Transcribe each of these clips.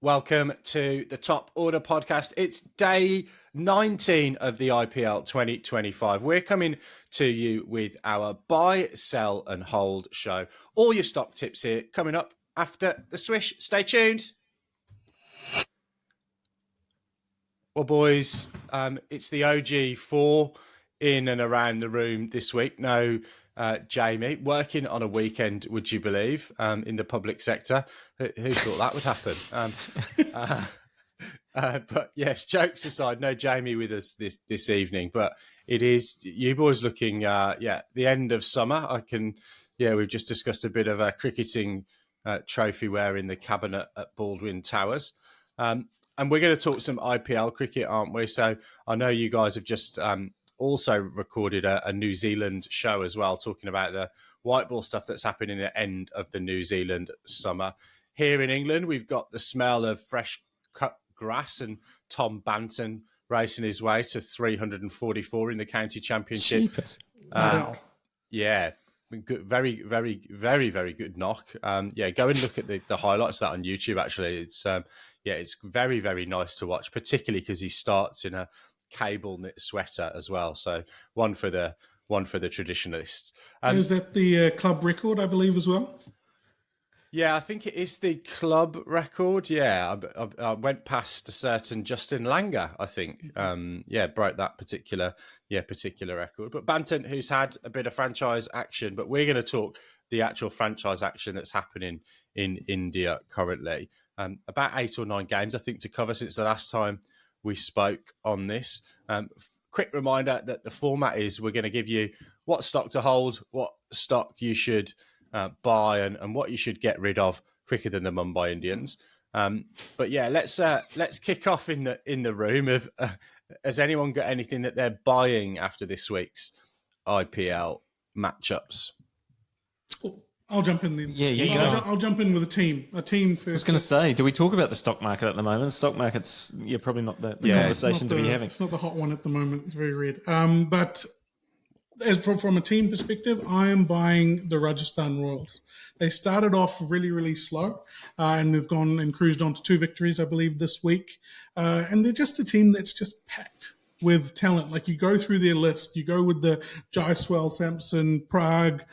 Welcome to the Top Order podcast. It's day 19 of the IPL 2025. We're coming to you with our buy, sell and hold show. All your stock tips here coming up after the swish. Stay tuned. Well, boys, it's the OG4 in and around the room this week. No Jamie, working on a weekend, would you believe, in the public sector. Who thought that would happen? But yes, jokes aside, no Jamie with us this evening. But it is you boys looking, the end of summer. We've just discussed a bit of a cricketing trophy wear in the cabinet at Baldwin Towers. And we're going to talk some IPL cricket, aren't we? So I know you guys have just also recorded a New Zealand show as well, talking about the white ball stuff that's happening at the end of the New Zealand summer. Here in England, we've got the smell of fresh cut grass and Tom Banton racing his way to 344 in the county championship. Wow. Yeah, good, very, very, very, very good knock. Go and look at the highlights of that on YouTube. Actually, it's very, very nice to watch, particularly because he starts in a cable knit sweater as well. So one for the traditionalists. Is that the club record, I believe, as well? Yeah, I think it is the club record. Yeah, I went past a certain Justin Langer, I think. Broke that particular record. But Banton, who's had a bit of franchise action, but we're going to talk the actual franchise action that's happening in India currently. About 8 or 9 games, I think, to cover since the last time we spoke on this. Quick reminder that the format is we're going to give you what stock to hold, what stock you should buy, and what you should get rid of quicker than the Mumbai Indians. Let's kick off in the room. Has anyone got anything that they're buying after this week's IPL matchups? I'll jump in then. Yeah, I'll jump in with a team. A team first. I was going to say, do we talk about the stock market at the moment? The stock market's probably not the conversation to be having. It's not the hot one at the moment. It's very red. But as from a team perspective, I am buying the Rajasthan Royals. They started off really, really slow, and they've gone and cruised on to 2 victories, I believe, this week. And they're just a team that's just packed with talent. Like, you go through their list, you go with the Jaiswal, Sampson, Prague.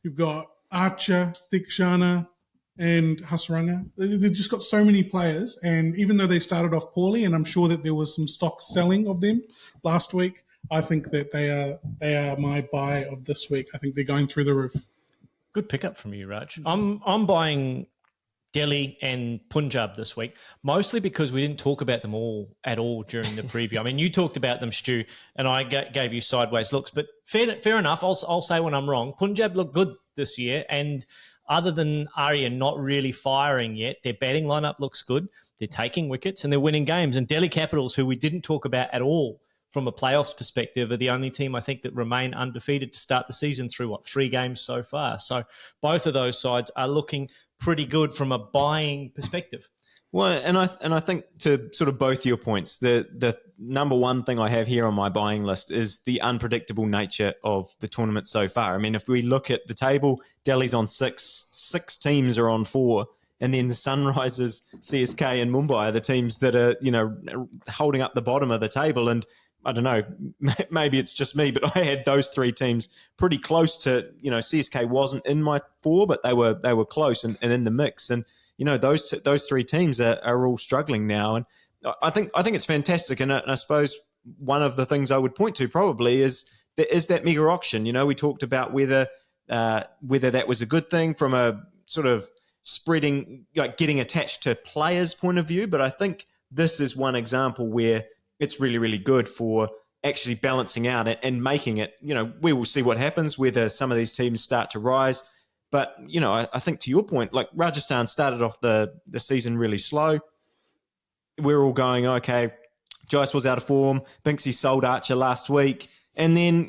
You've got Archer, Dikshana, and Hasranga. They've just got so many players, and even though they started off poorly, and I'm sure that there was some stock selling of them last week, I think that they are my buy of this week. I think they're going through the roof. Good pickup from you, Raj. I'm buying Delhi and Punjab this week, mostly because we didn't talk about them all at all during the preview. I mean, you talked about them, Stu, and I gave you sideways looks, but fair enough. I'll say when I'm wrong. Punjab look good this year, and other than Arya not really firing yet, their batting lineup looks good. They're taking wickets and they're winning games. And Delhi Capitals, who we didn't talk about at all from a playoffs perspective, are the only team I think that remain undefeated to start the season through 3 games so far. So both of those sides are looking pretty good from a buying perspective. Well, and I think to sort of both your points, the number one thing I have here on my buying list is the unpredictable nature of the tournament so far. I mean, if we look at the table, Delhi's on 6 teams are on 4, and then the Sunrisers, CSK, and Mumbai are the teams that are holding up the bottom of the table. And I don't know, maybe it's just me, but I had those 3 teams pretty close to, CSK wasn't in my 4, but they were close and in the mix. And those 3 teams are all struggling now, and I think it's fantastic. And I suppose one of the things I would point to probably is that mega auction. We talked about whether that was a good thing from a sort of spreading, like getting attached to players' point of view. But I think this is one example where it's really, really good for actually balancing out it and making it. We will see what happens, whether some of these teams start to rise. But, I think to your point, like Rajasthan started off the season really slow. We're all going, okay, Jaiswal's out of form. Binksy sold Archer last week. And then,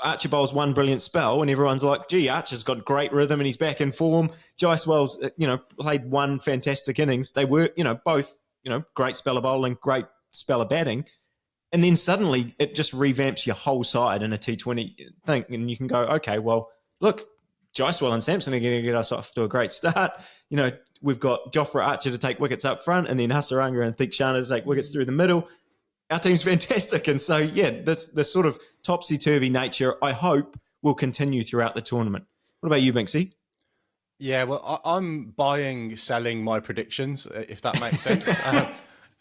Archer bowls one brilliant spell and everyone's like, gee, Archer's got great rhythm and he's back in form. Jaiswal's, played one fantastic innings. They were, both, great spell of bowling, great spell of batting. And then suddenly it just revamps your whole side in a T20 thing. And you can go, okay, well, look, Jaiswal and Sampson are going to get us off to a great start. We've got Jofra Archer to take wickets up front, and then Hasaranga and Theekshana to take wickets through the middle. Our team's fantastic. And so, this sort of topsy-turvy nature, I hope, will continue throughout the tournament. What about you, Binksy? Yeah, well, I'm buying, selling my predictions, if that makes sense.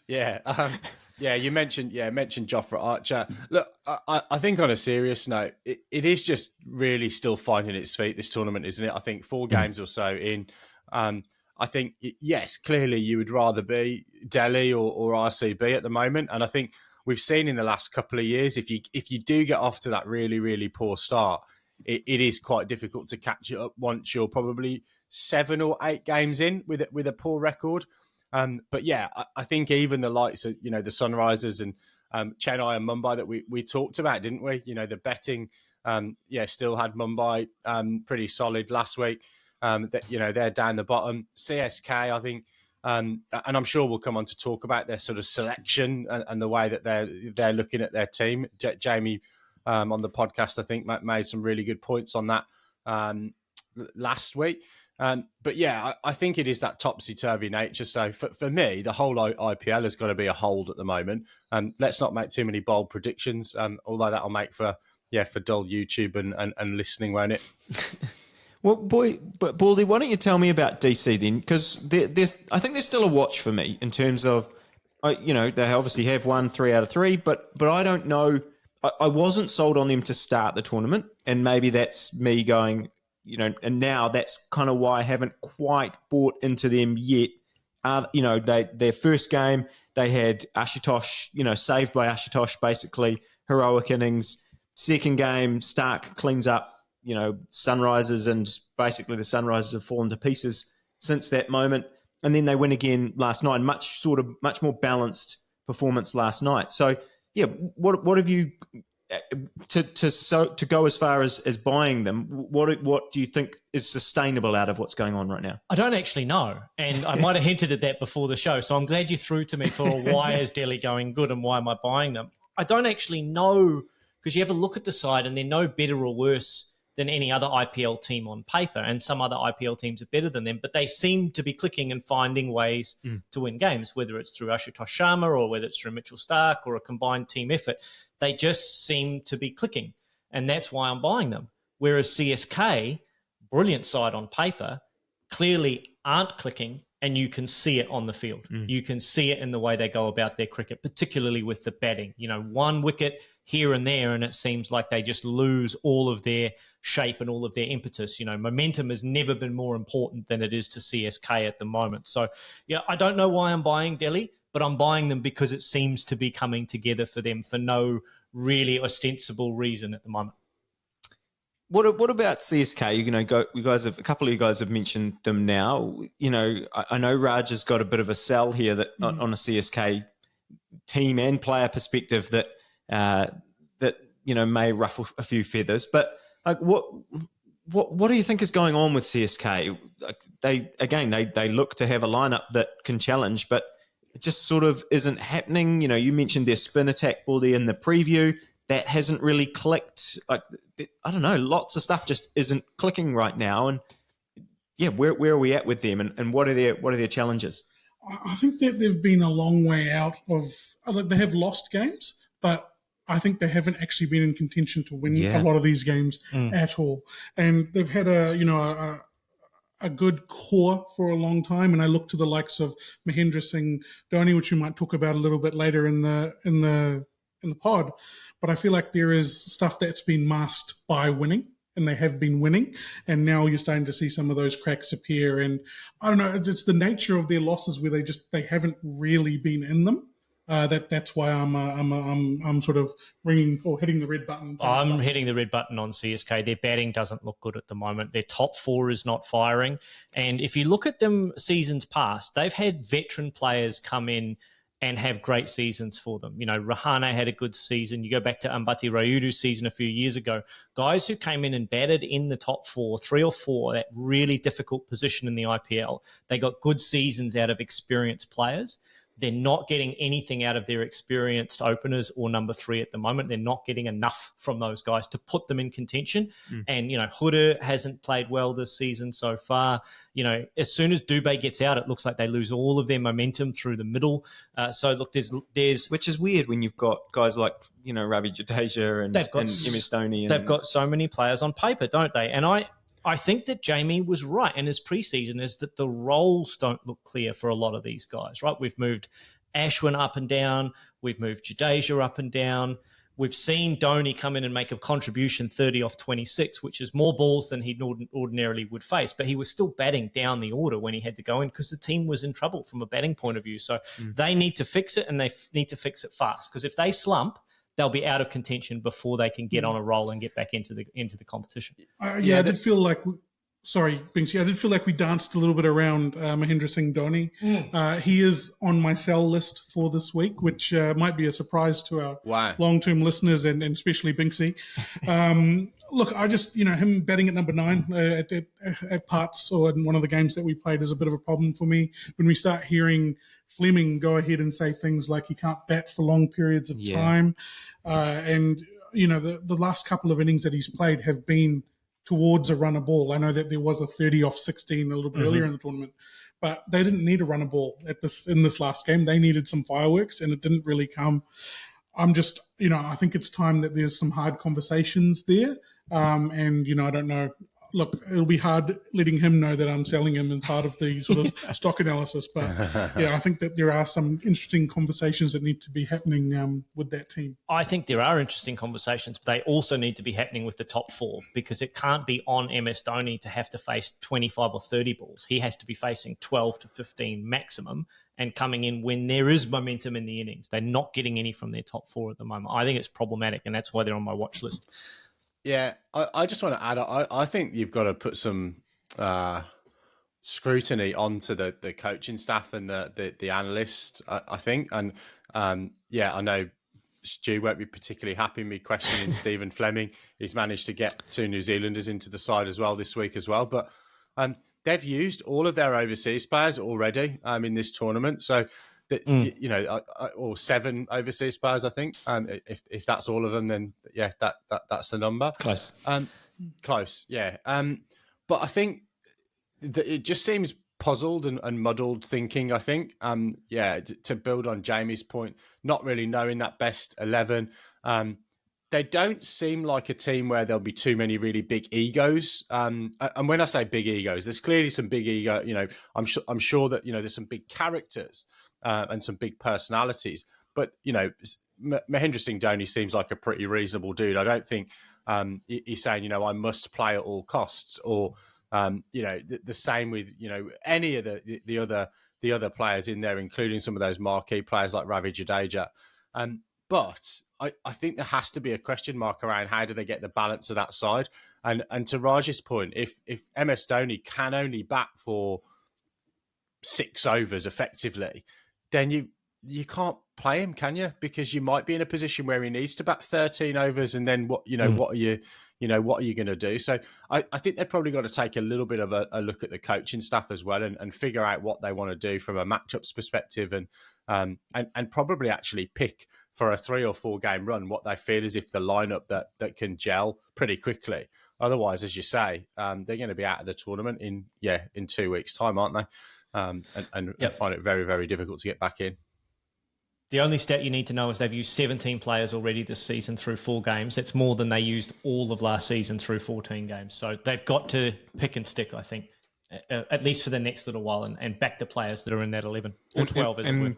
You mentioned Jofra Archer. Look, I think on a serious note, it is just really still finding its feet, this tournament, isn't it? I think 4 games or so in. I think, yes, clearly you would rather be Delhi or RCB at the moment. And I think we've seen in the last couple of years, if you do get off to that really, really poor start, it is quite difficult to catch it up once you're probably 7 or 8 games in with a poor record. But yeah, I think even the likes of, the Sunrisers and Chennai and Mumbai that we talked about, didn't we? The betting, still had Mumbai pretty solid last week. They're down the bottom. CSK, I think, and I'm sure we'll come on to talk about their sort of selection and the way that they're looking at their team. Jamie on the podcast, I think, made some really good points on that last week. But yeah, I think it is that topsy-turvy nature. So for me, the whole IPL has got to be a hold at the moment. Let's not make too many bold predictions, although that'll make for dull YouTube and listening, won't it? Well, but Baldy, why don't you tell me about DC then? Because I think there's still a watch for me in terms of, they obviously have won 3 out of 3, but I don't know. I wasn't sold on them to start the tournament, and maybe that's me going, and now that's kind of why I haven't quite bought into them yet. Their first game, they had Ashutosh, saved by Ashutosh, basically, heroic innings. Second game, Stark cleans up, Sunrisers, and basically the Sunrisers have fallen to pieces since that moment. And then they win again last night, much more balanced performance last night. So, yeah, what have you to go as far as buying them? What do you think is sustainable out of what's going on right now? I don't actually know, and I might have hinted at that before the show. So I'm glad you threw to me for why is Delhi going good and why am I buying them? I don't actually know, because you have a look at the side and they're no better or worse than any other IPL team on paper, and some other IPL teams are better than them, but they seem to be clicking and finding ways to win games, whether it's through Ashutosh Sharma or whether it's through Mitchell Stark or a combined team effort. They just seem to be clicking, and that's why I'm buying them. Whereas CSK, brilliant side on paper, clearly aren't clicking, and you can see it on the field. You can see it in the way they go about their cricket, particularly with the batting. 1 wicket here and there, and it seems like they just lose all of their shape and all of their impetus. Momentum has never been more important than it is to CSK at the moment. So, yeah, I don't know why I'm buying Delhi, but I'm buying them because it seems to be coming together for them for no really ostensible reason at the moment. What about CSK? You guys have, a couple of you guys have mentioned them now. I know Raj has got a bit of a sell here that on a CSK team and player perspective that may ruffle a few feathers. But like, what do you think is going on with CSK? Like, they look to have a lineup that can challenge, but it just sort of isn't happening. You mentioned their spin attack, Baldy, in the preview. That hasn't really clicked. Like, I don't know, lots of stuff just isn't clicking right now. And yeah, where are we at with them, and what are their challenges? I think that they've been a long way out of. Like, they have lost games, but I think they haven't actually been in contention to win a lot of these games at all. And they've had a good core for a long time. And I look to the likes of Mahendra Singh Dhoni, which we might talk about a little bit later in the pod. But I feel like there is stuff that's been masked by winning, and they have been winning. And now you're starting to see some of those cracks appear. And I don't know, it's the nature of their losses where they haven't really been in them. That's why I'm sort of ringing or hitting the red button. I'm hitting the red button on CSK. Their batting doesn't look good at the moment. Their top 4 is not firing. And if you look at them seasons past, they've had veteran players come in and have great seasons for them. Rahane had a good season. You go back to Ambati Rayudu's season a few years ago. Guys who came in and batted in the top 4, 3 or 4, that really difficult position in the IPL. They got good seasons out of experienced players. They're not getting anything out of their experienced openers or number 3 at the moment. They're not getting enough from those guys to put them in contention. And, Huda hasn't played well this season so far. As soon as Dubé gets out, it looks like they lose all of their momentum through the middle. So, look, there's which is weird when you've got guys like, Ravi Jadeja and MS Dhoni. They've got so many players on paper, don't they? And I think that Jamie was right in his preseason is that the roles don't look clear for a lot of these guys, right? We've moved Ashwin up and down. We've moved Jadeja up and down. We've seen Dhoni come in and make a contribution 30 off 26, which is more balls than he ordinarily would face. But he was still batting down the order when he had to go in because the team was in trouble from a batting point of view. So they need to fix it, and they need to fix it fast, because if they slump, they'll be out of contention before they can get on a roll and get back into the competition. I did feel like, sorry, Binksy, I did feel like we danced a little bit around Mahendra Singh Dhoni. He is on my sell list for this week, which might be a surprise to our long-term listeners and especially Binksy. Look, I just, him batting at number 9 at parts or in one of the games that we played is a bit of a problem for me. When we start hearing Fleming go ahead and say things like he can't bat for long periods of time. And, the last couple of innings that he's played have been towards a runner ball. I know that there was a 30 off 16 a little bit earlier in the tournament, but they didn't need a runner ball in this last game. They needed some fireworks, and it didn't really come. I'm just, I think it's time that there's some hard conversations there. And, I don't know. Look, it'll be hard letting him know that I'm selling him as part of the sort of stock analysis. But, I think that there are some interesting conversations that need to be happening with that team. I think there are interesting conversations, but they also need to be happening with the top 4, because it can't be on MS Dhoni to have to face 25 or 30 balls. He has to be facing 12 to 15 maximum and coming in when there is momentum in the innings. They're not getting any from their top 4 at the moment. I think it's problematic, and that's why they're on my watch list. Yeah, I just want to add, I think you've got to put some scrutiny onto the coaching staff and the analysts, I think. And I know Stu won't be particularly happy with me questioning Stephen Fleming. He's managed to get 2 New Zealanders into the side as well this week as well. But they've used all of their overseas players already in this tournament. So, or 7 overseas players, I think. If that's all of them, then that's the number. Close. Close, yeah. But I think that it just seems puzzled and muddled thinking, I think. To build on Jamie's point, not really knowing that best 11. They don't seem like a team where there'll be too many really big egos. And when I say big egos, there's clearly some big ego. I'm sure that there's some big characters and some big personalities. But Mahendra Singh Dhoni seems like a pretty reasonable dude. I don't think he's saying I must play at all costs, or the same with any of the other players in there, including some of those marquee players like Ravi Jadeja. But I think there has to be a question mark around how do they get the balance of that side. And to Raj's point, if MS Dhoni can only bat for 6 overs effectively, then you can't play him, can you? Because you might be in a position where he needs to bat 13 overs, and then what are you going to do? So I think they've probably got to take a little bit of a look at the coaching staff as well, and figure out what they want to do from a matchups perspective, and probably actually pick for a 3 or 4 game run what they feel is if the lineup that can gel pretty quickly. Otherwise, as you say, they're going to be out of the tournament in 2 weeks' time, aren't they? And find it very, very difficult to get back in. The only stat you need to know is they've used 17 players already this season through 4 games. That's more than they used all of last season through 14 games. So they've got to pick and stick, I think, at least for the next little while, and back the players that are in that 11 or 12. And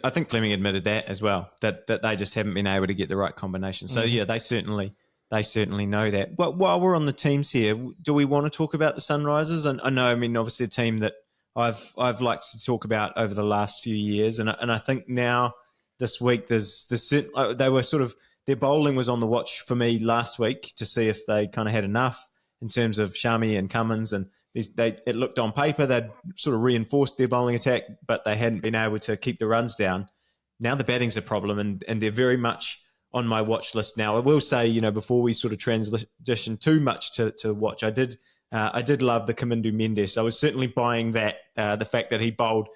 I think Fleming admitted that as well, that they just haven't been able to get the right combination. So they certainly know that. But while we're on the teams here, do we want to talk about the Sunrisers? And I know, obviously a team that I've liked to talk about over the last few years, and I think now this week there's certain, they were sort of, their bowling was on the watch for me last week to see if they kind of had enough in terms of Shami and Cummins, and it looked on paper they'd sort of reinforced their bowling attack, but they hadn't been able to keep the runs down. Now the batting's a problem, and they're very much on my watch list now. I will say, before we sort of transition too much to watch, I did love the Kamindu Mendes. I was certainly buying that, the fact that he bowled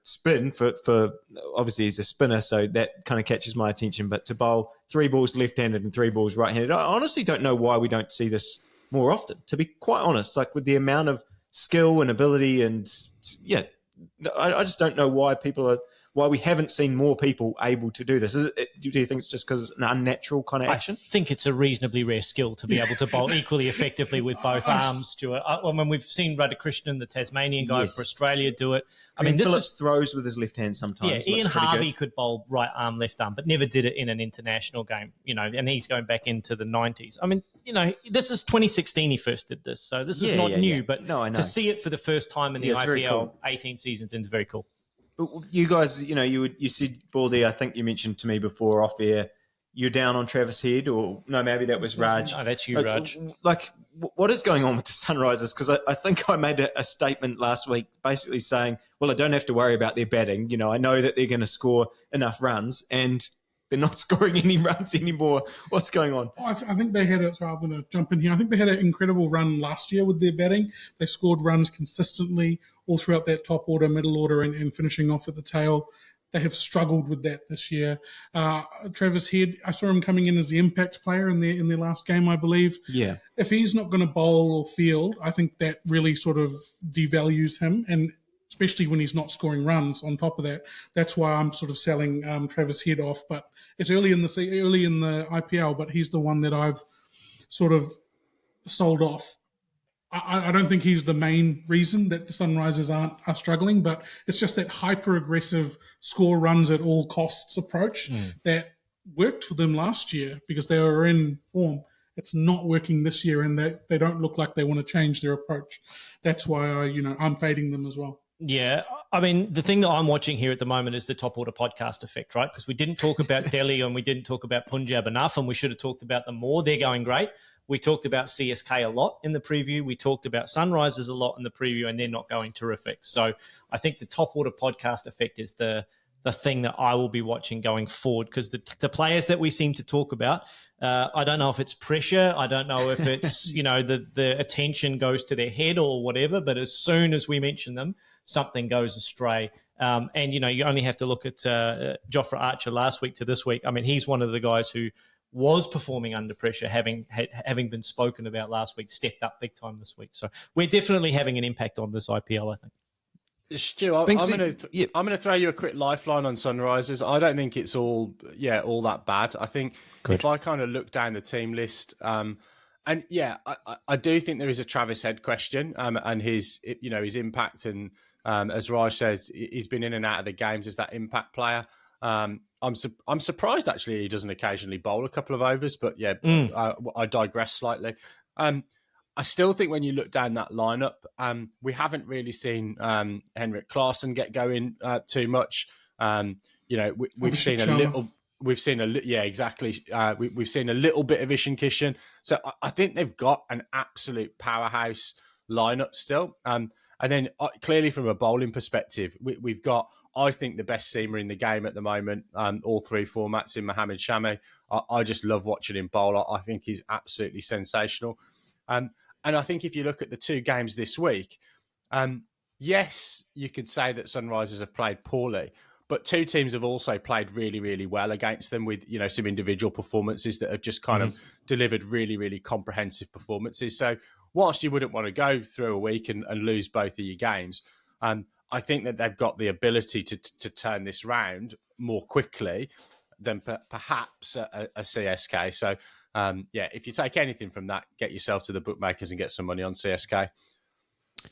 spin for obviously he's a spinner, so that kind of catches my attention. But to bowl 3 balls left-handed and 3 balls right-handed, I honestly don't know why we don't see this more often. To be quite honest, like with the amount of skill and ability, and I just don't know why we haven't seen more people able to do this. Do you think it's just because it's an unnatural kind of action? I think it's a reasonably rare skill to be able to bowl equally effectively with both arms, Stuart. When we've seen Radhakrishnan, the Tasmanian guy for Australia, do it. Phillips throws with his left hand sometimes. Yeah, Ian Harvey could bowl right arm, left arm, but never did it in an international game, and he's going back into the 90s. This is 2016 he first did this, so this is not new, but I know. To see it for the first time in the IPL cool. 18 seasons is very cool. You guys, you said, Baldy, I think you mentioned to me before off air, you're down on Travis Head, or no, maybe that was Raj. No, that's you, Raj. What is going on with the Sunrisers? Because I think I made a statement last week basically saying, well, I don't have to worry about their batting. I know that they're going to score enough runs, and they're not scoring any runs anymore. What's going on? I think they had I'm going to jump in here. I think they had an incredible run last year with their batting. They scored runs consistently all throughout that top order, middle order, and finishing off at the tail. They have struggled with that this year. Travis Head, I saw him coming in as the impact player in their last game, I believe. Yeah. If he's not going to bowl or field, I think that really sort of devalues him, and especially when he's not scoring runs on top of that. That's why I'm sort of selling Travis Head off. But it's early in the IPL, but he's the one that I've sort of sold off. I don't think he's the main reason that the Sunrisers are struggling, but it's just that hyper-aggressive score runs at all costs approach that worked for them last year because they were in form. It's not working this year, and they don't look like they want to change their approach. That's why I'm fading them as well. Yeah, the thing that I'm watching here at the moment is the top order podcast effect, right? Because we didn't talk about Delhi and we didn't talk about Punjab enough, and we should have talked about them more. They're going great. We talked about CSK a lot in the preview. We talked about Sunrisers a lot in the preview, and they're not going terrific. So I think the top order podcast effect is the thing that I will be watching going forward, because the players that we seem to talk about, I don't know if it's pressure. I don't know if it's, the attention goes to their head or whatever, but as soon as we mention them, something goes astray. And you only have to look at Jofra Archer last week to this week. He's one of the guys who was performing under pressure, having been spoken about last week, stepped up big time this week. So we're definitely having an impact on this IPL, I think. Stu, I'm going to throw you a quick lifeline on Sunrisers. I don't think it's all that bad. I think if I kind of look down the team list, I do think there is a Travis Head question, and his impact, and as Raj says, he's been in and out of the games as that impact player. I'm surprised actually he doesn't occasionally bowl a couple of overs, but I digress slightly. I still think when you look down that lineup, we haven't really seen Henrik Klaasen get going too much. We've seen a little. We've seen a we've seen a little bit of Ishan Kishan. So I think they've got an absolute powerhouse lineup still. And then clearly from a bowling perspective, we've got, I think, the best seamer in the game at the moment, all 3 formats in Mohammed Shami. I just love watching him bowl. I think he's absolutely sensational. And I think if you look at the 2 games this week, yes, you could say that Sunrisers have played poorly, but 2 teams have also played really, really well against them with, some individual performances that have just kind of delivered really, really comprehensive performances. So whilst you wouldn't want to go through a week and lose both of your games, I think that they've got the ability to turn this round more quickly than perhaps a CSK. So, if you take anything from that, get yourself to the bookmakers and get some money on CSK.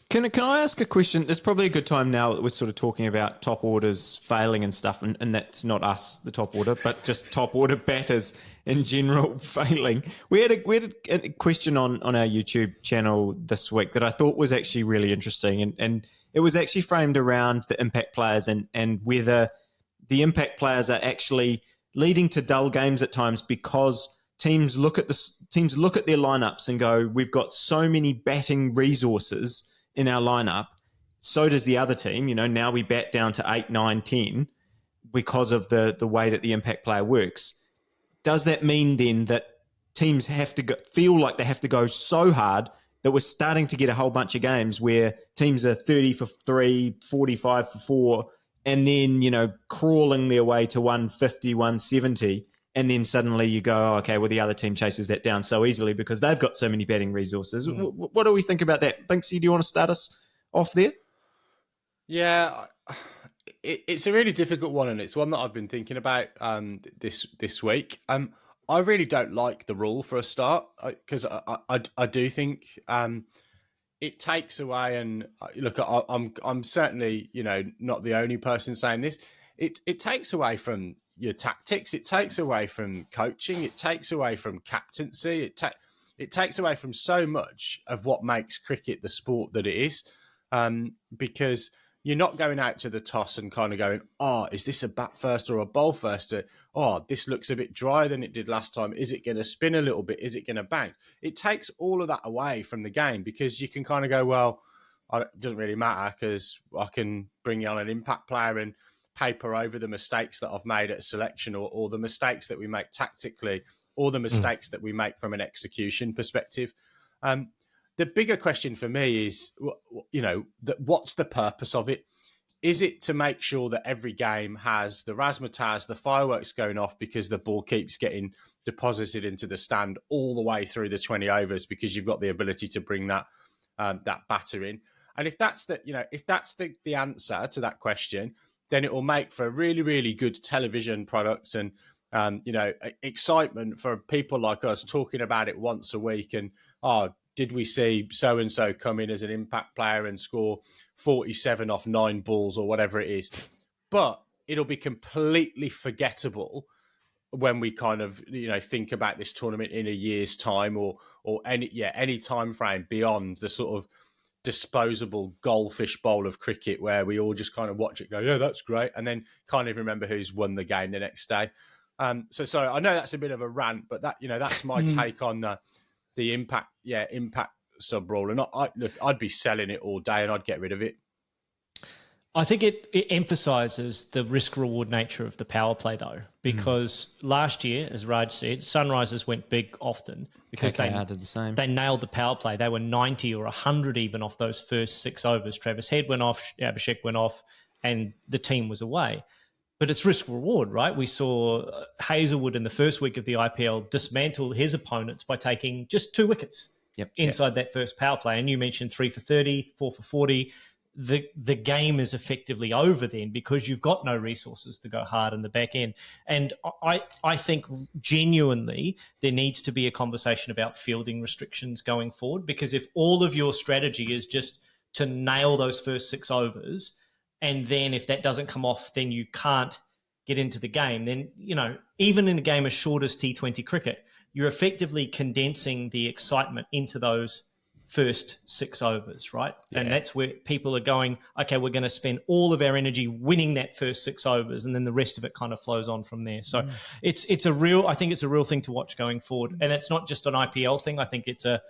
Can I ask a question? It's probably a good time now that we're sort of talking about top orders failing and stuff, and that's not us, the top order, but just top order batters in general failing. We had a question on our YouTube channel this week that I thought was actually really interesting, and it was actually framed around the impact players and whether the impact players are actually leading to dull games at times because teams look at their lineups and go, we've got so many batting resources in our lineup, so does the other team. Now we bat down to 8, 9, 10 because of the way that the impact player works. Does that mean then that teams have to feel like they have to go so hard that we're starting to get a whole bunch of games where teams are 30 for 3, 45 for 4, and then, crawling their way to 150, 170. And then suddenly you go, oh, okay, well, the other team chases that down so easily because they've got so many batting resources. What do we think about that? Binksy, do you want to start us off there? Yeah, it's a really difficult one, and it's one that I've been thinking about this week. I really don't like the rule for a start because I do think it takes away. And look, I'm certainly not the only person saying this. It takes away from your tactics. It takes away from coaching. It takes away from captaincy. It takes away from so much of what makes cricket the sport that it is, because you're not going out to the toss and kind of going, oh, is this a bat first or a bowl first? Oh, this looks a bit drier than it did last time. Is it going to spin a little bit? Is it going to bounce? It takes all of that away from the game because you can kind of go, well, it doesn't really matter because I can bring on an impact player and paper over the mistakes that I've made at selection or the mistakes that we make tactically or the mistakes that we make from an execution perspective. The bigger question for me is, what's the purpose of it? Is it to make sure that every game has the razzmatazz, the fireworks going off because the ball keeps getting deposited into the stand all the way through the 20 overs because you've got the ability to bring that batter in? And if that's the answer to that question, then it will make for a really, really good television product and excitement for people like us talking about it once a week. And did we see so-and-so come in as an impact player and score 47 off 9 balls or whatever it is? But it'll be completely forgettable when we kind of, think about this tournament in a year's time or any time frame beyond the sort of disposable goldfish bowl of cricket where we all just kind of watch it go, yeah, that's great. And then can't even remember who's won the game the next day. So sorry, I know that's a bit of a rant, but that's my take on the impact sub rule. And I'd be selling it all day and I'd get rid of it. I think it emphasises the risk-reward nature of the power play, though, because last year, as Raj said, Sunrisers went big often because KKR did the same. They nailed the power play. They were 90 or 100 even off those first 6 overs. Travis Head went off, Abhishek went off, and the team was away. But it's risk-reward, right? We saw Hazelwood in the first week of the IPL dismantle his opponents by taking just 2 wickets inside that first power play. And you mentioned 3 for 30, 4 for 40. The game is effectively over then because you've got no resources to go hard in the back end. And I think genuinely there needs to be a conversation about fielding restrictions going forward, because if all of your strategy is just to nail those first 6 overs, and then if that doesn't come off, then you can't get into the game, then, even in a game as short as T20 cricket, you're effectively condensing the excitement into those first 6 overs, right? Yeah. And that's where people are going, okay, we're going to spend all of our energy winning that first 6 overs, and then the rest of it kind of flows on from there. So I think it's a real thing to watch going forward. And it's not just an IPL thing. I think it's a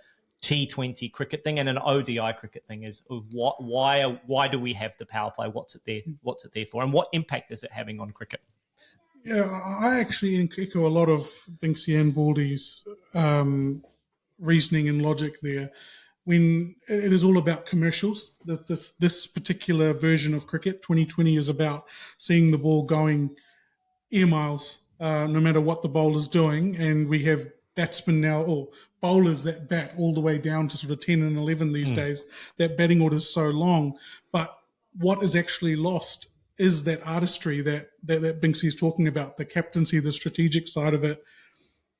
T20 cricket thing and an ODI cricket thing. Is why do we have the power play? What's it there for? And what impact is it having on cricket? Yeah, I actually echo a lot of Binksy and Baldy's reasoning and logic there. When it is all about commercials, this particular version of cricket, 2020, is about seeing the ball going air miles, no matter what the bowler's doing. And we have batsmen now, or bowlers that bat all the way down to sort of 10 and 11 these days. That batting order is so long. But what is actually lost is that artistry that Binksy is talking about, the captaincy, the strategic side of it,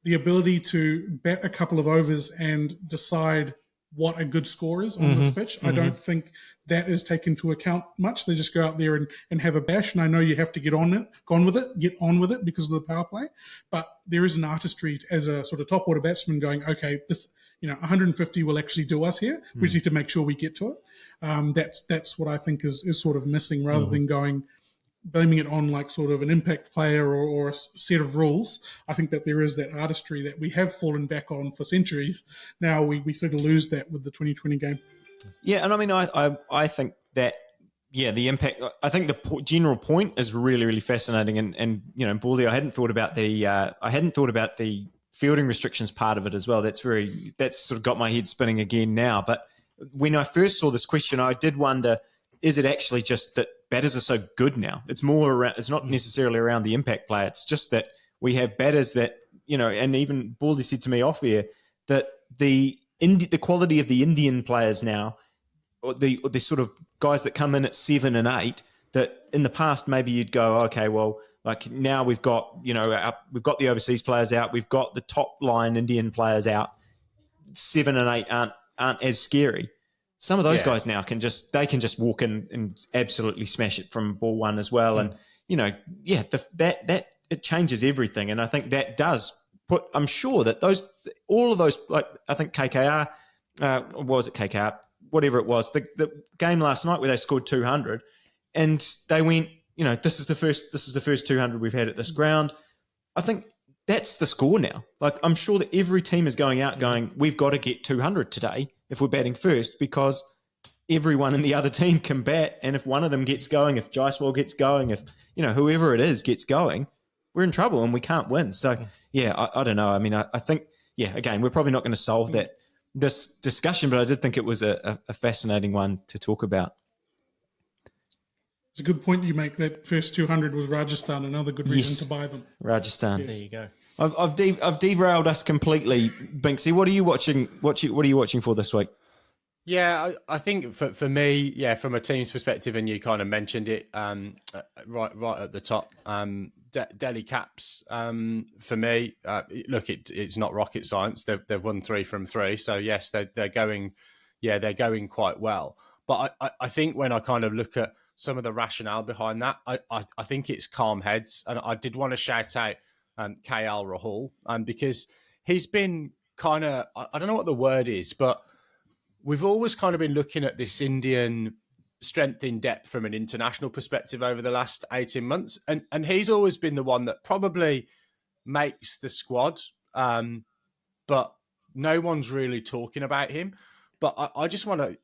the ability to bat a couple of overs and decide what a good score is on this pitch. I don't think that is taken into account much. They just go out there and have a bash. And I know you have to get on with it because of the power play. But there is an artistry as a sort of top order batsman going, okay, this, 150 will actually do us here. We just need to make sure we get to it. That's what I think is sort of missing, rather than blaming it on like sort of an impact player or a set of rules. I think that there is that artistry that we have fallen back on for centuries. Now we sort of lose that with the 2020 game. Yeah, and I mean, I think that, the impact, I think the general point is really, really fascinating. And Baldy, I hadn't thought about the fielding restrictions part of it as well. That's sort of got my head spinning again now. But when I first saw this question, I did wonder, is it actually just that batters are so good now? It's more around, it's not necessarily around the impact play. It's just that we have batters that, and even Baldy said to me off air that the quality of the Indian players now, or the sort of guys that come in at 7 and 8, that in the past maybe you'd go, okay, well, like now we've got, we've got the overseas players out, we've got the top line Indian players out. 7 and 8 aren't as scary. Some of those guys now can just walk in and absolutely smash it from ball one as well. And that it changes everything. And I think that does put. I'm sure that all of those, like I think KKR, what was it KKR? Whatever it was, the game last night where they scored 200, and they went, this is the first 200 we've had at this ground. I think that's the score now. Like, I'm sure that every team is going out going, we've got to get 200 today if we're batting first, because everyone in the other team can bat. And if one of them gets going, if Jaiswal gets going, if, whoever it is gets going, we're in trouble and we can't win. So, I don't know. I mean, I think, again, we're probably not going to solve this discussion, but I did think it was a fascinating one to talk about. It's a good point you make. That first 200 was Rajasthan, another good reason to buy them. Rajasthan. Yes. There you go. I've derailed us completely. Binksy, what are you watching? What are you watching for this week? Yeah, I think for me, from a team's perspective, and you kind of mentioned it right at the top, Delhi Caps for me. Look, it's not rocket science. They've won 3 from 3, so yes, they're going quite well. But I think when I kind of look at some of the rationale behind that, I think it's calm heads, and I did want to shout out KL Rahul, because he's been kind of, I don't know what the word is, but we've always kind of been looking at this Indian strength in depth from an international perspective over the last 18 months. And he's always been the one that probably makes the squad, but no one's really talking about him. But I just want to,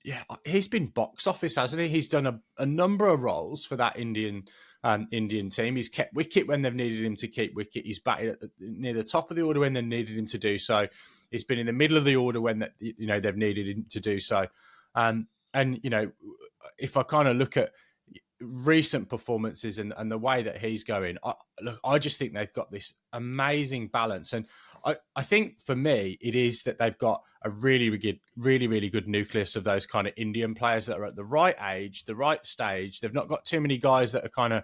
he's been box office, hasn't he? He's done a number of roles for that Indian team. He's kept wicket when they've needed him to keep wicket. He's batted near the top of the order when they've needed him to do so. He's been in the middle of the order when they've needed him to do so. And if I kind of look at recent performances and the way that he's going, I just think they've got this amazing balance. And I think for me, it is that they've got a really good nucleus of those kind of Indian players that are at the right age, the right stage. They've not got too many guys that are kind of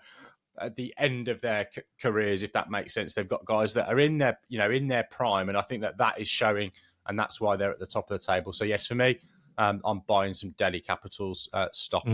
at the end of their careers, if that makes sense. They've got guys that are in their prime, and I think that is showing, and that's why they're at the top of the table. So yes, for me, I'm buying some Delhi Capitals stock.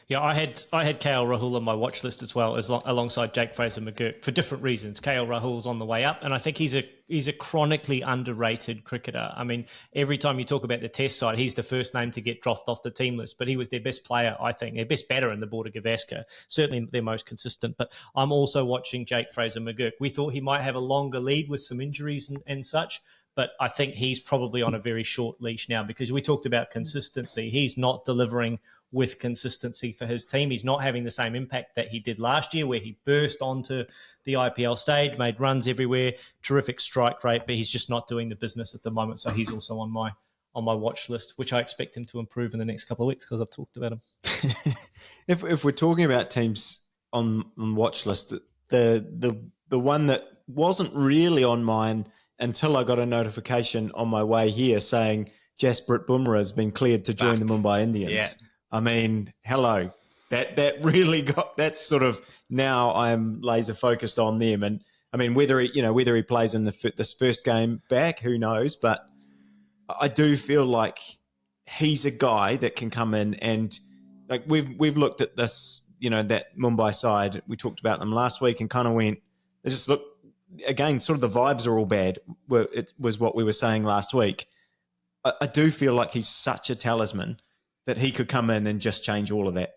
Yeah, I had KL Rahul on my watch list as well, alongside Jake Fraser-McGurk, for different reasons. KL Rahul's on the way up, and I think he's a chronically underrated cricketer. I mean, every time you talk about the Test side, he's the first name to get dropped off the team list, but he was their best player, I think, their best batter in the Border Gavaskar, certainly their most consistent. But I'm also watching Jake Fraser-McGurk. We thought he might have a longer lead with some injuries and such, but I think he's probably on a very short leash now, because we talked about consistency. He's not delivering with consistency for his team. He's not having the same impact that he did last year, where he burst onto the IPL stage, made runs everywhere, terrific strike rate, but he's just not doing the business at the moment. So he's also on my watch list, which I expect him to improve in the next couple of weeks, because I've talked about him. If we're talking about teams on watch list, the one that wasn't really on mine until I got a notification on my way here saying Jasprit Bumrah has been cleared to join the Mumbai Indians. Yeah. I mean, hello. That really got, that's sort of, now I'm laser focused on them. And I mean, whether he plays in this first game back, who knows? But I do feel like he's a guy that can come in, and like we've looked at this, that Mumbai side. We talked about them last week and kind of went, they just look, again, sort of the vibes are all bad. It was what we were saying last week. I do feel like he's such a talisman that he could come in and just change all of that.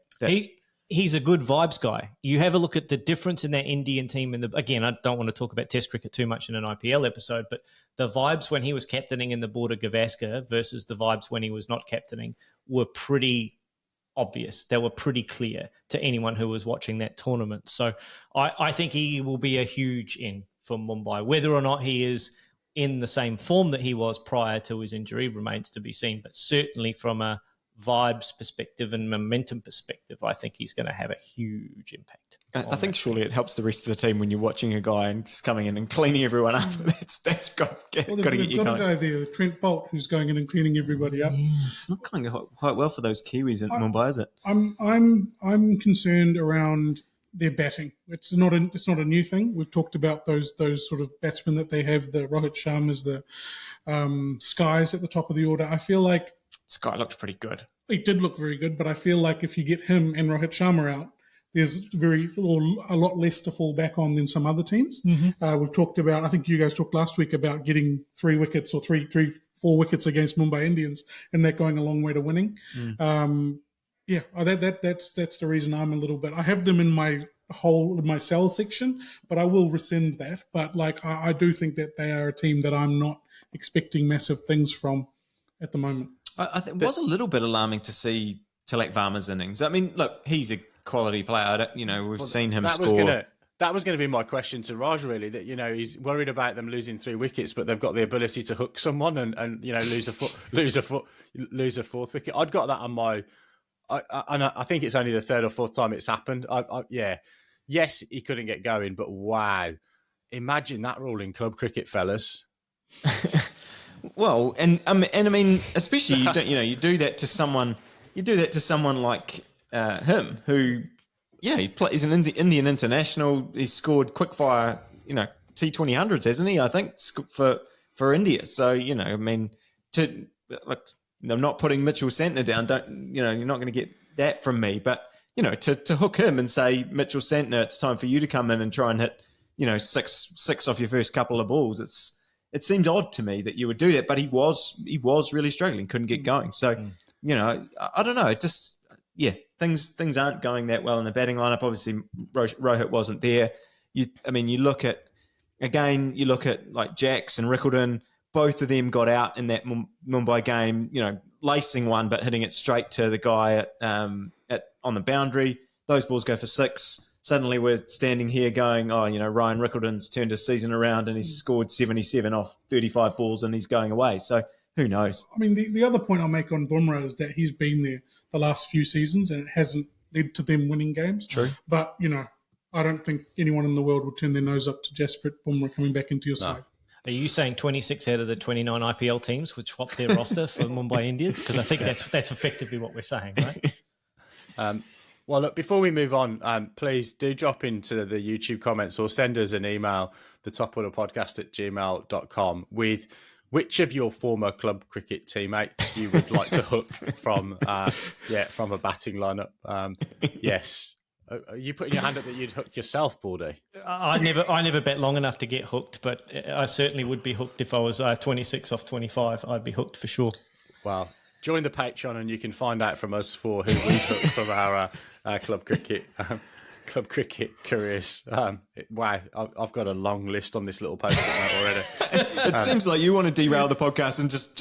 He's a good vibes guy. You have a look at the difference in that Indian team. Again, I don't want to talk about Test cricket too much in an IPL episode, but the vibes when he was captaining in the Border Gavaskar versus the vibes when he was not captaining were pretty obvious. They were pretty clear to anyone who was watching that tournament. So I think he will be a huge in for Mumbai. Whether or not he is in the same form that he was prior to his injury remains to be seen. But certainly from a vibes perspective and momentum perspective, I think he's going to have a huge impact. I think surely it helps the rest of the team when you're watching a guy and just coming in and cleaning everyone up. That's got to get you going. They've got a guy there, Trent Bolt, who's going in and cleaning everybody up. Yeah, it's not going quite well for those Kiwis in Mumbai, is it? I'm concerned around their batting. It's not a new thing. We've talked about those sort of batsmen that they have. The Rohit Sharmas, the Skies at the top of the order. I feel like Sky looked pretty good. He did look very good, but I feel like if you get him and Rohit Sharma out, there's a lot less to fall back on than some other teams. Mm-hmm. We've talked about, I think you guys talked last week about getting 3 wickets or 4 wickets against Mumbai Indians, and that going a long way to winning. That's the reason I'm a little bit. I have them in my sell section, but I will rescind that. But I do think that they are a team that I'm not expecting massive things from at the moment. I think it was a little bit alarming to see Tilak Varma's innings. I mean, look, he's a quality player. We've seen him score. That was going to be my question to Raj, really, that, he's worried about them losing 3 wickets, but they've got the ability to hook someone and lose a fourth wicket. I'd got that on my, and I think it's only the 3rd or 4th time it's happened. Yes, he couldn't get going, but wow. Imagine that rule in club cricket, fellas. Well, and I mean, especially you do that to someone like him, who, he's an Indian international. He's scored quickfire, T20 hasn't he? I think for India. So I mean, I'm not putting Mitchell Santner down. You're not going to get that from me. But to hook him and say, Mitchell Santner, it's time for you to come in and try and hit, 6 off your first couple of balls. It seemed odd to me that you would do that, but he was really struggling, couldn't get going. So, I don't know. It just, things aren't going that well in the batting lineup. Obviously, Rohit wasn't there. You look at like Jacks and Rickelton, both of them got out in that Mumbai game, lacing one, but hitting it straight to the guy on the boundary. Those balls go for 6. Suddenly we're standing here going, Ryan Rickelton's turned his season around and he's scored 77 off 35 balls and he's going away. So who knows? I mean, the other point I'll make on Bumrah is that he's been there the last few seasons and it hasn't led to them winning games. True. But, I don't think anyone in the world would turn their nose up to Jasprit Bumrah coming back into your side. Are you saying 26 out of the 29 IPL teams would swap their roster for Mumbai Indians? Because I think that's effectively what we're saying, right? Well, look, before we move on, please do drop into the YouTube comments or send us an email, thetopordapodcast@gmail.com, with which of your former club cricket teammates you would like to hook from a batting lineup. Yes. Are you putting your hand up that you'd hook yourself, Baldy? I never bet long enough to get hooked, but I certainly would be hooked if I was 26 off 25. I'd be hooked for sure. Well, join the Patreon and you can find out from us for who we hook from our club cricket careers. Wow, I've got a long list on this little post-it note already. It seems like you want to derail the podcast and just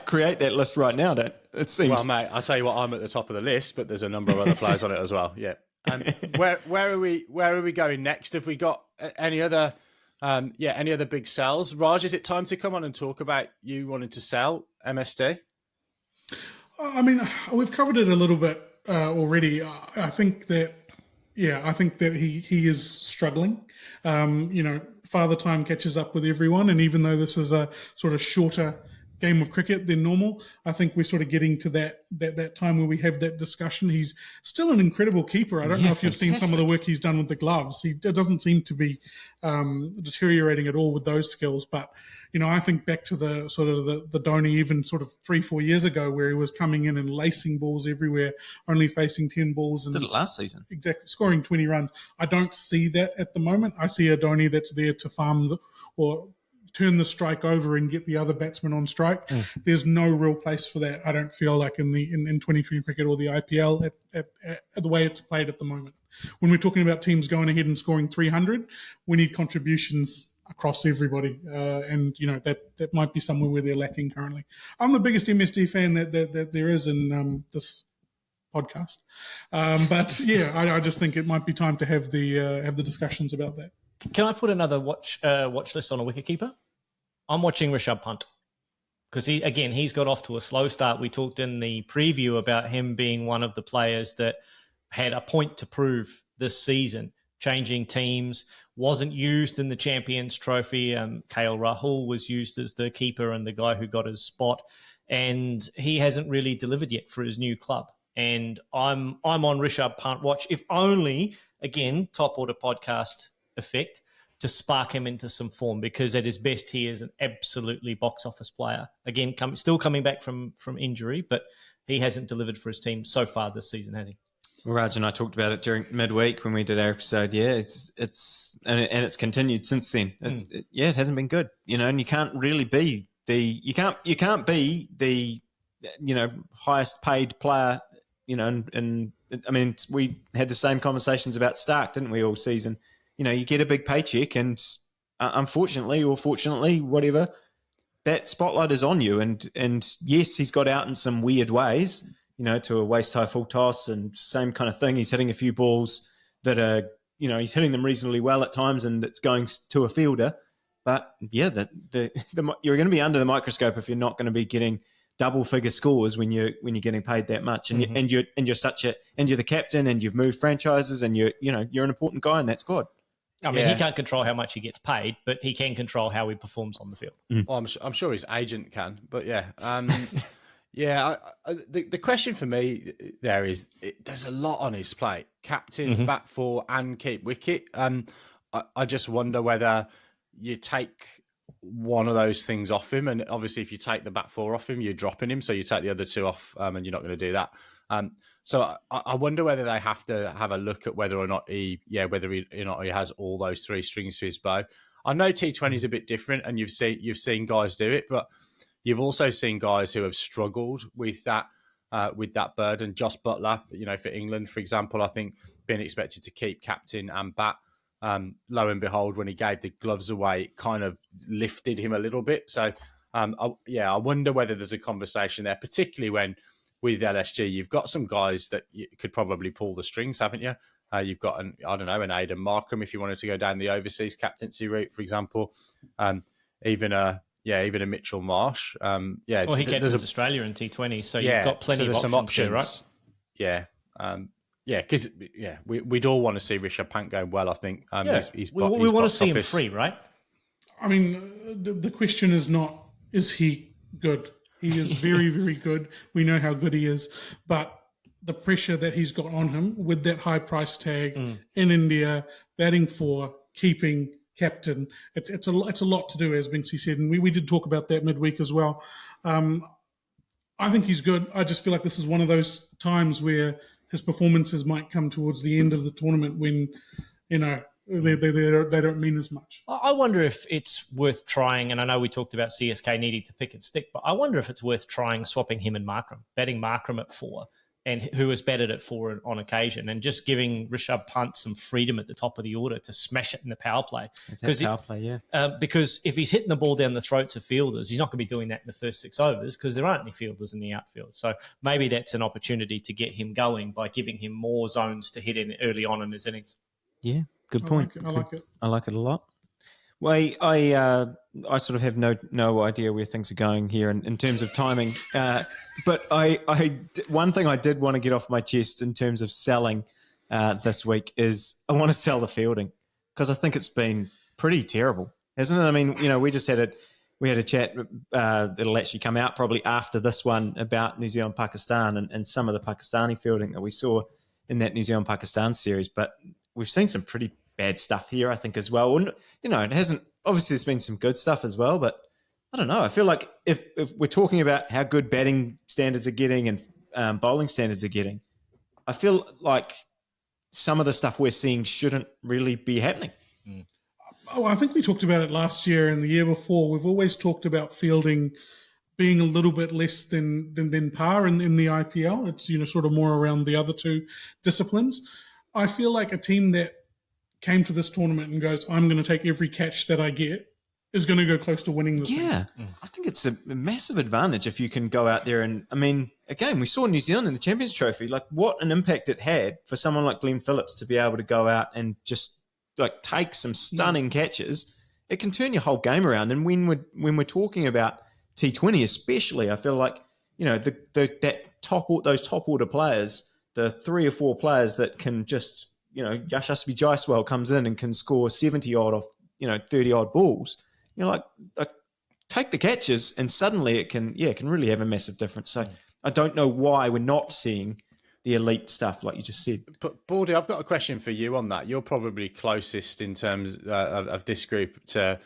create that list right now, don't it? Seems. Well, mate, I'll tell you what, I'm at the top of the list, but there's a number of other players on it as well. Yeah. Where are we going next? Have we got any other big sells? Raj, is it time to come on and talk about you wanting to sell MSD? I mean, we've covered it a little bit already. I think that he is struggling. Father time catches up with everyone, and even though this is a sort of shorter game of cricket than normal, I think we're sort of getting to that time where we have that discussion. He's still an incredible keeper. I don't know if you've seen some of the work he's done with the gloves. He doesn't seem to be deteriorating at all with those skills, but I think back to the sort of the Dhoni even sort of 3-4 years ago where he was coming in and lacing balls everywhere, only facing 10 balls. And did it last season. Exactly, scoring 20 runs. I don't see that at the moment. I see a Dhoni that's there to farm or turn the strike over and get the other batsman on strike. There's no real place for that, I don't feel like, in 2020 cricket or the IPL at the way it's played at the moment. When we're talking about teams going ahead and scoring 300, we need contributions across everybody, and that might be somewhere where they're lacking currently. I'm the biggest MSD fan that there is in this podcast, but I just think it might be time to have the discussions about that. Can I put another watch list on a wicketkeeper? I'm watching Rishabh Pant because he's got off to a slow start. We talked in the preview about him being one of the players that had a point to prove this season, changing teams, wasn't used in the Champions Trophy. KL Rahul was used as the keeper and the guy who got his spot, and he hasn't really delivered yet for his new club. And I'm on Rishabh Pant watch, if only, again, top order podcast effect, to spark him into some form, because at his best he is an absolutely box office player. Again, still coming back from injury, but he hasn't delivered for his team so far this season, has he? Well, Raj and I talked about it during midweek when we did our episode. Yeah, it's continued since then. It hasn't been good, and you can't really be you can't be the highest paid player, and I mean, we had the same conversations about Stark, didn't we, all season? You get a big paycheck, and unfortunately or fortunately, whatever, that spotlight is on you. And yes, he's got out in some weird ways, to a waist-high full toss and same kind of thing. He's hitting a few balls that are, he's hitting them reasonably well at times, and it's going to a fielder. But yeah, you're going to be under the microscope if you're not going to be getting double-figure scores when you're getting paid that much, and you're the captain, and you've moved franchises, and you're an important guy in that squad. I mean, he can't control how much he gets paid, but he can control how he performs on the field. Well, I'm sure his agent can, but yeah. The question for me there is, there's a lot on his plate. Captain, bat four, and keep wicket. I just wonder whether you take one of those things off him, and obviously if you take the bat four off him, you're dropping him, so you take the other two off, and you're not going to do that. So I wonder whether they have to have a look at whether or not he has all those three strings to his bow. I know T20 is a bit different, and you've seen guys do it, but you've also seen guys who have struggled with that burden. Josh Butler, for England, for example, I think being expected to keep captain and bat, lo and behold, when he gave the gloves away, it kind of lifted him a little bit. So, I wonder whether there's a conversation there, particularly when with LSG, you've got some guys that you could probably pull the strings, haven't you? You've got an Aidan Markham if you wanted to go down the overseas captaincy route, for example. Even a Mitchell Marsh. Well, he captains Australia in T20, so you've got plenty of options there, right? Yeah. Because we'd all want to see Rishabh Pant going well, I think. We want to see him free, right? I mean, the question is not, is he good? He is very, very good. We know how good he is. But the pressure that he's got on him with that high price tag in India, batting for, keeping, captain, it's a lot to do, as Binksy said. And we did talk about that midweek as well. I think he's good. I just feel like this is one of those times where his performances might come towards the end of the tournament when, they don't mean as much. I wonder if it's worth trying, and I know we talked about CSK needing to pick and stick, but I wonder if it's worth trying swapping him and Markram, batting Markram at four, and who has batted at four on occasion, and just giving Rishabh Pant some freedom at the top of the order to smash it in the power play. Because if he's hitting the ball down the throats of fielders, he's not going to be doing that in the first 6 overs because there aren't any fielders in the outfield. So maybe that's an opportunity to get him going by giving him more zones to hit in early on in his innings. Yeah, good point. I like it. I like it a lot. Well, I sort of have no idea where things are going here in terms of timing. But one thing I did want to get off my chest in terms of selling this week is I want to sell the fielding because I think it's been pretty terrible, hasn't it? I mean, we just had a chat that'll actually come out probably after this one about New Zealand Pakistan and some of the Pakistani fielding that we saw in that New Zealand Pakistan series. But we've seen some pretty bad stuff here, I think, as well. And, it hasn't, obviously there's been some good stuff as well, but I don't know. I feel like if we're talking about how good batting standards are getting and bowling standards are getting, I feel like some of the stuff we're seeing shouldn't really be happening. Oh, I think we talked about it last year and the year before. We've always talked about fielding being a little bit less than par in the IPL. It's, sort of more around the other two disciplines. I feel like a team that came to this tournament and goes, I'm going to take every catch that I get, is going to go close to winning this thing. I think it's a massive advantage if you can go out there and, I mean, again, we saw New Zealand in the Champions Trophy, like what an impact it had for someone like Glenn Phillips to be able to go out and just like take some stunning catches, it can turn your whole game around. And when we're talking about T20 especially, I feel like, you know, those top order players, the 3 or 4 players that can just, you know, Yashasvi Jaiswal comes in and can score 70 odd off, you know, 30 odd balls. You know, like take the catches and suddenly it can really have a massive difference. So I don't know why we're not seeing the elite stuff like you just said. But Baldy, I've got a question for you on that. You're probably closest in terms of this group to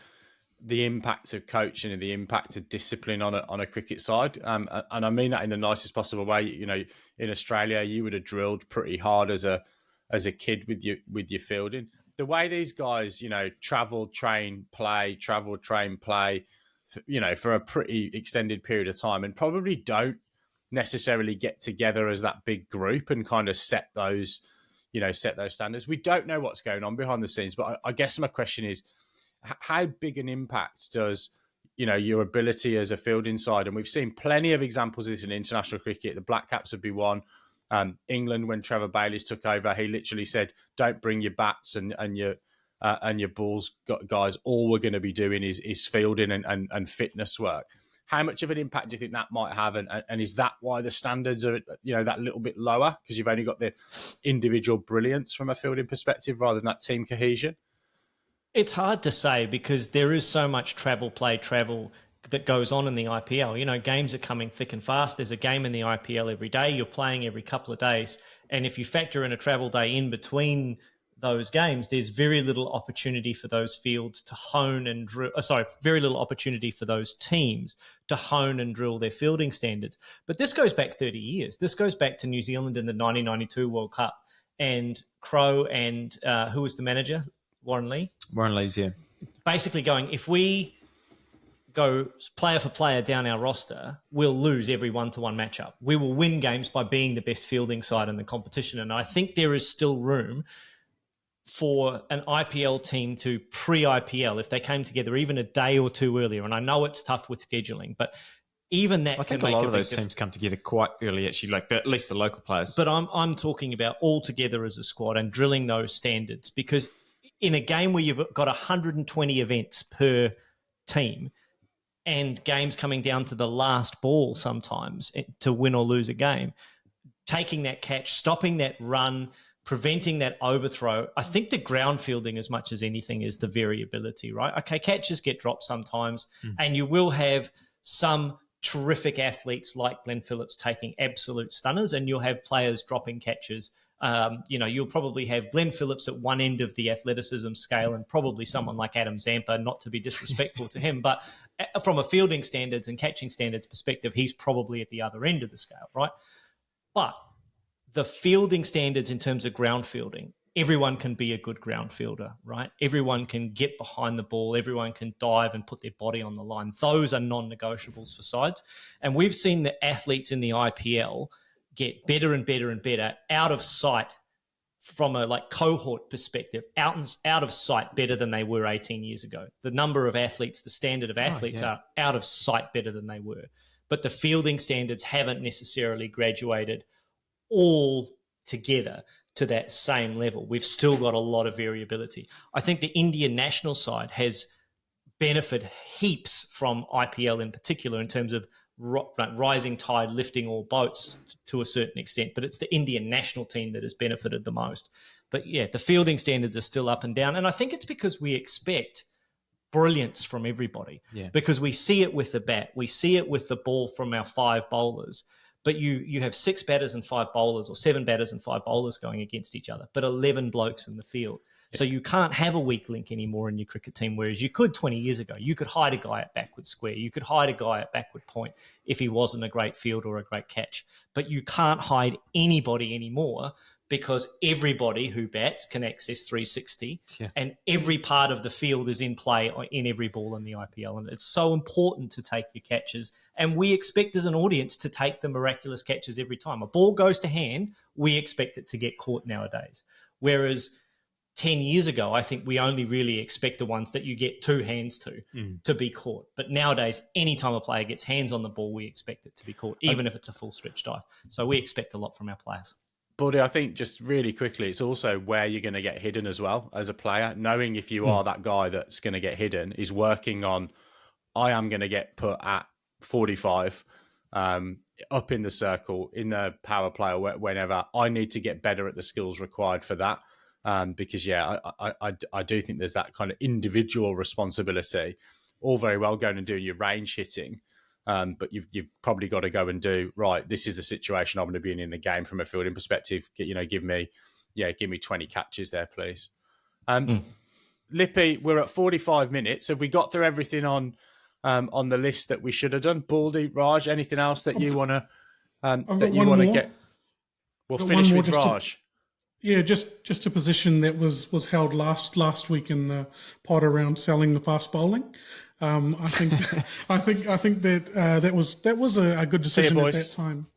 the impact of coaching and the impact of discipline on a cricket side, and I mean that in the nicest possible way. You know, in Australia, you would have drilled pretty hard as a kid with your fielding. The way these guys, you know, travel, train, play, you know, for a pretty extended period of time, and probably don't necessarily get together as that big group and kind of set those standards. We don't know what's going on behind the scenes, but I guess my question is, how big an impact does, you know, your ability as a fielding side? And we've seen plenty of examples of this in international cricket. The Black Caps would be one. England, when Trevor Bayliss took over, he literally said, "Don't bring your bats and your balls, guys. All we're going to be doing is fielding and fitness work." How much of an impact do you think that might have? And is that why the standards are, you know, that little bit lower, because you've only got the individual brilliance from a fielding perspective rather than that team cohesion? It's hard to say because there is so much travel that goes on in the IPL. You know, games are coming thick and fast. There's a game in the IPL every day. You're playing every couple of days. And if you factor in a travel day in between those games, there's very little opportunity for those fields to hone and drill. Very little opportunity for those teams to hone and drill their fielding standards. But this goes back 30 years. This goes back to New Zealand in the 1992 World Cup. And Crowe and who was the manager? Warren Lees, yeah. Basically going, if we go player for player down our roster, we'll lose every 1-to-1 matchup. We will win games by being the best fielding side in the competition. And I think there is still room for an IPL team to pre-IPL, if they came together even a day or two earlier. And I know it's tough with scheduling, but even that, I think a lot of those teams come together quite early, actually, like at least the local players. But I'm talking about all together as a squad and drilling those standards, because in a game where you've got 120 events per team and games coming down to the last ball sometimes to win or lose a game, taking that catch, stopping that run, preventing that overthrow, I think the ground fielding as much as anything is the variability, right? Okay, catches get dropped sometimes, and you will have some terrific athletes like Glenn Phillips taking absolute stunners, and you'll have players dropping catches. You know, you'll probably have Glenn Phillips at one end of the athleticism scale and probably someone like Adam Zampa, not to be disrespectful to him, but from a fielding standards and catching standards perspective, he's probably at the other end of the scale, right? But the fielding standards in terms of ground fielding, everyone can be a good ground fielder, right? Everyone can get behind the ball. Everyone can dive and put their body on the line. Those are non-negotiables for sides. And we've seen the athletes in the IPL get better and better and better out of sight from a like cohort perspective, out of sight better than they were 18 years ago. The number of athletes, the standard of athletes are out of sight better than they were. But the fielding standards haven't necessarily graduated all together to that same level. We've still got a lot of variability. I think the Indian national side has benefited heaps from IPL in particular in terms of rising tide lifting all boats to a certain extent, but it's the Indian national team that has benefited the most. But yeah, the fielding standards are still up and down. And I think it's because we expect brilliance from everybody, because we see it with the bat, we see it with the ball from our 5 bowlers. But you have 6 batters and 5 bowlers, or 7 batters and 5 bowlers going against each other, but 11 blokes in the field. So you can't have a weak link anymore in your cricket team, whereas you could 20 years ago. You could hide a guy at backward square. You could hide a guy at backward point if he wasn't a great field or a great catch. But you can't hide anybody anymore, because everybody who bats can access 360 and every part of the field is in play in every ball in the IPL. And it's so important to take your catches. And we expect as an audience to take the miraculous catches every time. A ball goes to hand, we expect it to get caught nowadays. Whereas 10 years ago, I think we only really expect the ones that you get 2 hands to be caught. But nowadays, anytime a player gets hands on the ball, we expect it to be caught, even if it's a full stretch dive. So we expect a lot from our players. Buddy, I think just really quickly, it's also where you're going to get hidden as well as a player. Knowing if you are that guy that's going to get hidden is working on, I am going to get put at 45 up in the circle, in the power play or whenever. I need to get better at the skills required for that. Because, I do think there's that kind of individual responsibility. All very well going and doing your range hitting. But you've probably got to go and do, right, this is the situation I'm going to be in the game from a fielding perspective. Give me 20 catches there, please. Lippy, we're at 45 minutes. Have we got through everything on the list that we should have done? Baldy, Raj, anything else that you want to get? We'll finish with Raj. Just a position that was held last week in the pod around selling the fast bowling. I think that was a good decision at that time.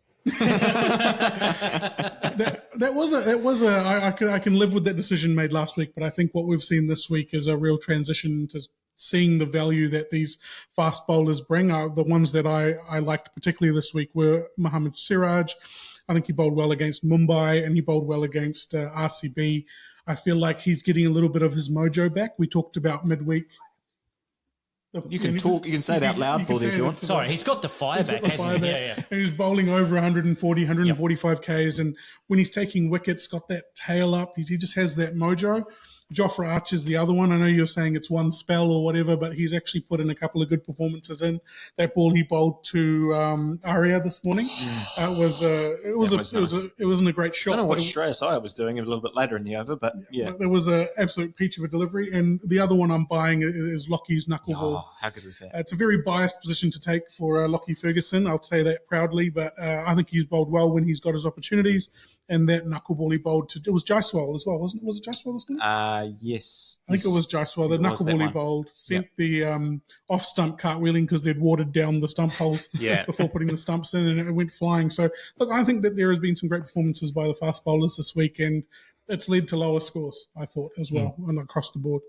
I can live with that decision made last week, but I think what we've seen this week is a real transition to seeing the value that these fast bowlers bring. The ones that I liked particularly this week were Mohammed Siraj. I think he bowled well against Mumbai and he bowled well against RCB. I feel like he's getting a little bit of his mojo back. We talked about midweek. You can say it out loud, Baldy, if you want. Sorry, he's got the fire back, hasn't he? Yeah. And he's bowling over 140, 145 Ks. And when he's taking wickets, got that tail up. He just has that mojo. Jofra Archer's the other one. I know you're saying it's one spell or whatever, but he's actually put in a couple of good performances in that ball he bowled to Arya this morning. It wasn't a great shot. I don't know what Shreyas Iyer was doing a little bit later in the over, but yeah. But it was an absolute peach of a delivery. And the other one I'm buying is Lockie's knuckleball. Oh, how good was that? It's a very biased position to take for Lockie Ferguson. I'll say that proudly, but I think he's bowled well when he's got his opportunities. And that knuckleball he bowled to, it was Jaiswal as well, wasn't it? Was it Jaiswal this morning? Yes. I think it was Jaiswal. The knuckleball he bowled sent the off-stump cartwheeling because they'd watered down the stump holes before putting the stumps in, and it went flying. So, look, I think that there has been some great performances by the fast bowlers this week, and it's led to lower scores, I thought, as well, and across the board.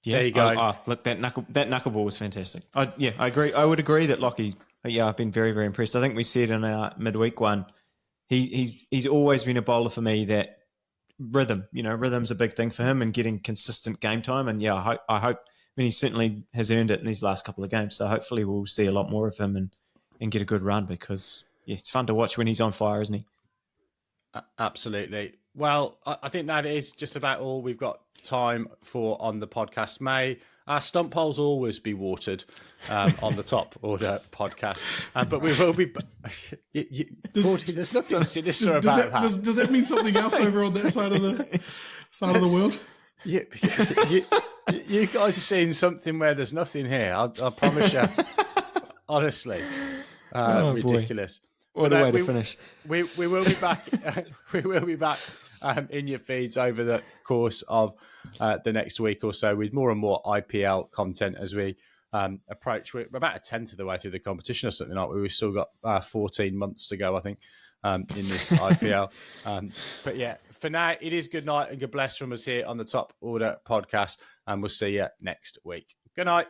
Yeah, there you go. Look, that knuckleball was fantastic. I agree. I would agree that Lockie, I've been very, very impressed. I think we said in our midweek one, he's always been a bowler for me that rhythm's a big thing for him and getting consistent game time. And I hope, he certainly has earned it in these last couple of games. So hopefully we'll see a lot more of him and get a good run because it's fun to watch when he's on fire, isn't he? Absolutely. Well, I think that is just about all we've got time for on the podcast. May our stump holes always be watered on the top order podcast, but we will be. There's nothing sinister about that. Does that mean something else over on that side of the world? You guys are seeing something where there's nothing here. I promise you. Honestly, ridiculous. Boy. What a way to finish. We will be back. We will be back in your feeds over the course of the next week or so with more and more IPL content as we approach. We're about a tenth of the way through the competition or something like that. We've still got 14 months to go, I think, in this IPL. But yeah, for now, it is good night and good bless from us here on the Top Order podcast, and we'll see you next week. Good night.